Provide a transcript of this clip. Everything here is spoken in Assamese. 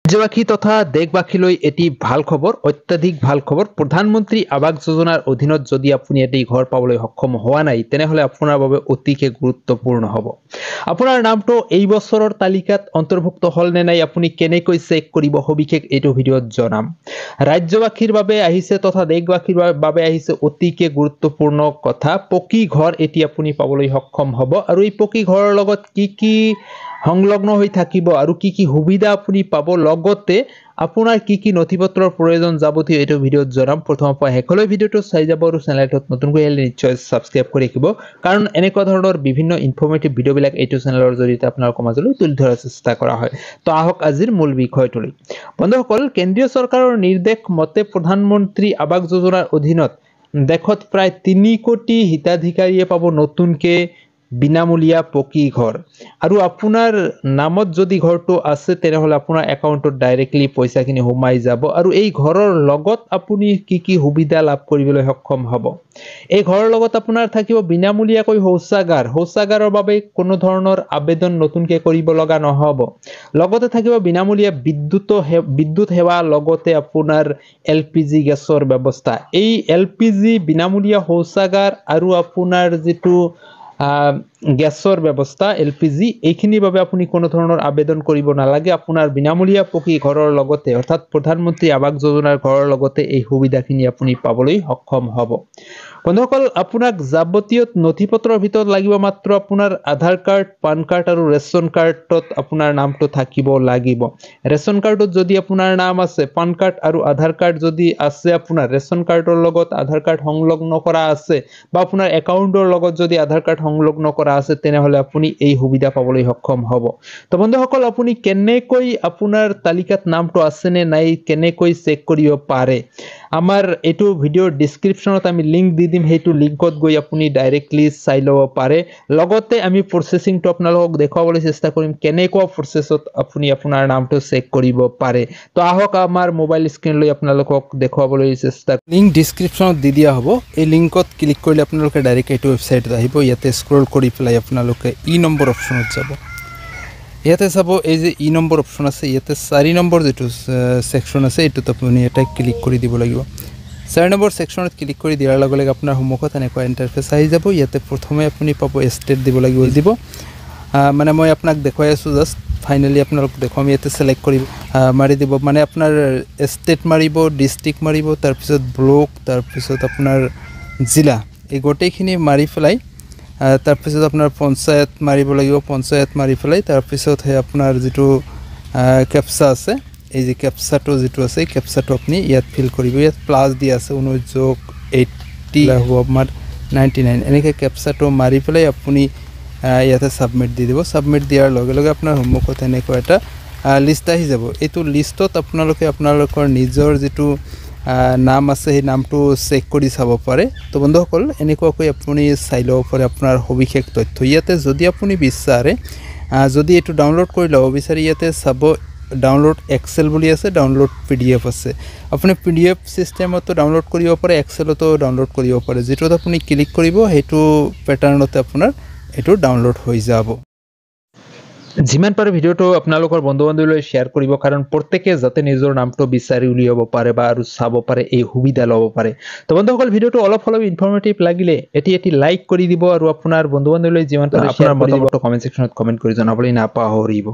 ৰাজ্যবাসী তথা দেশবাসীলৈ এটি ভাল খবৰ, অত্যাধিক ভাল খবৰ। প্ৰধানমন্ত্ৰী আৱাস যোজনাৰ অধীনত যদি আপুনি এটি ঘৰ পাবলৈ সক্ষম হোৱা নাই, তেনেহলে আপোনাৰ বাবে অতিকে গুৰুত্বপূৰ্ণ হ'ব। আপোনাৰ নামটো এই বছৰৰ তালিকাত অন্তৰ্ভুক্ত হ'ল নে নাই, আপুনি কেনেকৈ চেক কৰিব, সবিশেষ এইটো ভিডিঅ'ত জনাম। ৰাজ্যবাসীৰ বাবে আহিছে তথা দেশবাসীৰ বাবে আহিছে অতিকে গুৰুত্বপূৰ্ণ কথা। পকী ঘৰ এটি আপুনি পাবলৈ সক্ষম হ'ব, আৰু এই পকী ঘৰৰ লগত কি সংলগ্ন হৈ থাকিব আৰু কি সুবিধা আপুনি পাব, লগতে আপোনাৰ কি নথিপত্ৰৰ প্ৰয়োজন যাৱতীয় এইটো ভিডিঅ'ত জনাম। প্ৰথমৰ পৰা শেষলৈ ভিডিঅ'টো চাই যাব আৰু চেনেলটোত নতুনকৈ আহিলে নিশ্চয় ছাবস্ক্ৰাইব কৰি ৰাখিব, কাৰণ এনেকুৱা ধৰণৰ বিভিন্ন ইনফৰ্মেটিভ ভিডিঅ'বিলাক এইটো চেনেলৰ জৰিয়তে আপোনালোকৰ মাজলৈ তুলি ধৰাৰ চেষ্টা কৰা হয়। তো আহক আজিৰ মূল বিষয়টোলৈ। বন্ধুসকল, কেন্দ্ৰীয় চৰকাৰৰ নিৰ্দেশ মতে প্ৰধানমন্ত্ৰী আৱাস যোজনাৰ অধীনত দেশত প্ৰায় 3 কোটি হিতাধিকাৰীয়ে পাব নতুনকে বিনামূলীয়া পকী ঘৰ। আৰু আপোনাৰ নামত যদি ঘৰটো আছে, তেনেহলে আপোনাৰ একাউণ্টত ডাইৰেক্টলি পইচাখিনি সোমাই যাব, আৰু এই ঘৰৰ লগত আপুনি কি সুবিধা লাভ কৰিবলৈ সক্ষম হ'ব। এই ঘৰৰ লগত আপোনাৰ থাকিব বিনামূলীয়াকৈ শৌচাগাৰৰ বাবে কোনো ধৰণৰ আবেদন নতুনকে কৰিব লগা নহ'ব। লগতে থাকিব বিনামূলীয়া বিদ্যুৎ সেৱা, লগতে আপোনাৰ LPG গেছৰ ব্যৱস্থা। এই LPG, বিনামূলীয়া শৌচাগাৰ আৰু আপোনাৰ যিটো গেছৰ ব্যৱস্থা LPG, এইখিনিৰ বাবে আপুনি কোনো ধৰণৰ আবেদন কৰিব নালাগে। আপোনাৰ বিনামূলীয়া পকী ঘৰৰ লগতে, অৰ্থাৎ প্ৰধানমন্ত্ৰী আৱাস যোজনাৰ ঘৰৰ লগতে এই সুবিধাখিনি আপুনি পাবলৈ সক্ষম হ'ব। বন্ধুসকল, আপোনাক যাৱতীয় নথিপত্ৰৰ ভিতৰত লাগিব মাত্ৰ আপোনাৰ আধাৰ কাৰ্ড, পান কাৰ্ড আৰু ৰেচন কাৰ্ডত আপোনাৰ নামটো থাকিব লাগিব। ৰেচন কাৰ্ডত যদি আপোনাৰ নাম আছে, পান কাৰ্ড আৰু আধাৰ কাৰ্ড যদি আছে, আপোনাৰ ৰেচন কাৰ্ডৰ লগত আধাৰ কাৰ্ড সংলগ্ন কৰা আছে, বা আপোনাৰ একাউণ্টৰ লগত যদি আধাৰ কাৰ্ড সংলগ্ন কৰা আছে, তেনেহলে আপুনি এই সুবিধা পাবলৈ সক্ষম হ'ব। তো বন্ধুসকল, আপুনি কেনেকৈ আপোনাৰ তালিকাত নামটো আছে নে নাই কেনেকৈ চেক কৰিব পাৰে, আমাৰ এইটো ভিডিঅ'ৰ ডিছক্ৰিপশ্যনত আমি লিংক দি দিম। সেইটো লিংকত গৈ আপুনি ডাইৰেক্টলি চাই ল'ব পাৰে। লগতে আমি প্ৰচেছিংটো আপোনালোকক দেখুৱাবলৈ চেষ্টা কৰিম, কেনেকুৱা প্ৰচেছত আপুনি আপোনাৰ নামটো চেক কৰিব পাৰে। তো আহক আমাৰ মোবাইল স্ক্ৰীনলৈ আপোনালোকক দেখুৱাবলৈ চেষ্টা। লিংক ডিছক্ৰিপশ্যনত দি দিয়া হ'ব। এই লিংকত ক্লিক কৰিলে আপোনালোকে ডাইৰেক্ট এইটো ৱেবছাইটত আহিব। ইয়াতে স্ক্ৰল কৰি পেলাই আপোনালোকে নম্বৰ অপশ্যনত যাব। ইয়াতে চাব, এই যে নম্বৰ অপশ্যন আছে, ইয়াতে 4 নম্বৰ যিটো ছেকশ্যন আছে, এইটোত আপুনি এটা ক্লিক কৰি দিব লাগিব। 4 নম্বৰ ছেকশ্যনত ক্লিক কৰি দিয়াৰ লগে লগে আপোনাৰ সন্মুখত এনেকুৱা ইণ্টাৰফেচ আহি যাব। ইয়াতে প্ৰথমে আপুনি পাব ষ্টেট দিব লাগিব, মানে মই আপোনাক দেখুৱাই আছোঁ জাষ্ট। ফাইনেলি আপোনালোক দেখুৱাম, ইয়াতে ছিলেক্ট কৰিব মাৰি দিব, মানে আপোনাৰ ষ্টেট মাৰিব, ডিষ্ট্ৰিক্ট মাৰিব, তাৰপিছত ব্লক, তাৰপিছত আপোনাৰ জিলা, এই গোটেইখিনি মাৰি পেলাই তাৰপিছত আপোনাৰ পঞ্চায়ত মাৰিব লাগিব। পঞ্চায়ত মাৰি পেলাই তাৰপিছতহে আপোনাৰ যিটো কেপচা আছে, এই যে কেপচাটো যিটো আছে, এই কেপচাটো আপুনি ইয়াত ফিল কৰিব। ইয়াত প্লাছ দিয়া আছে 1980 হ'ব আপোনাৰ 99, এনেকৈ কেপচাটো মাৰি পেলাই আপুনি ইয়াতে ছাবমিট দি দিব। ছাবমিট দিয়াৰ লগে লগে আপোনাৰ সন্মুখত এনেকুৱা এটা লিষ্ট আহি যাব। এইটো লিষ্টত আপোনালোকে আপোনালোকৰ নিজৰ যিটো নাম আছে, সেই নামটো চেক কৰি চাব পাৰে। তো বন্ধুসকল, এনেকুৱাকৈ আপুনি চাই ল'ব পাৰে আপোনাৰ সবিশেষ তথ্য। ইয়াতে যদি আপুনি বিচাৰে, যদি এইটো ডাউনলোড কৰি ল'ব বিচাৰে, ইয়াতে চাব ডাউনলোড এক্সেল বুলি আছে, ডাউনলোড PDF আছে। আপুনি PDF ছিষ্টেমতো ডাউনলোড কৰিব পাৰে, এক্সেলতো ডাউনলোড কৰিব পাৰে। যিটোত আপুনি ক্লিক কৰিব, সেইটো পেটাৰ্ণতে আপোনাৰ এইটো ডাউনলোড হৈ যাব। যিমান পাৰে ভিডিঅ'টো আপোনালোকৰ বন্ধু বান্ধৱীলৈ শ্বেয়াৰ কৰিব, কাৰণ প্ৰত্যেকে যাতে নিজৰ নামটো বিচাৰি উলিয়াব পাৰে বা আৰু চাব পাৰে, এই সুবিধা ল'ব পাৰে। তো বন্ধুসকল, ভিডিঅ'টো অলপ ইনফৰ্মেটিভ লাগিলে এটি লাইক কৰি দিব, আৰু আপোনাৰ বন্ধু বান্ধৱীলৈ যিমান পাৰে আপোনাৰ মতামতটো কমেণ্ট ছেকশ্যনত কমেণ্ট কৰি জনাবলৈ নাপাহৰিব।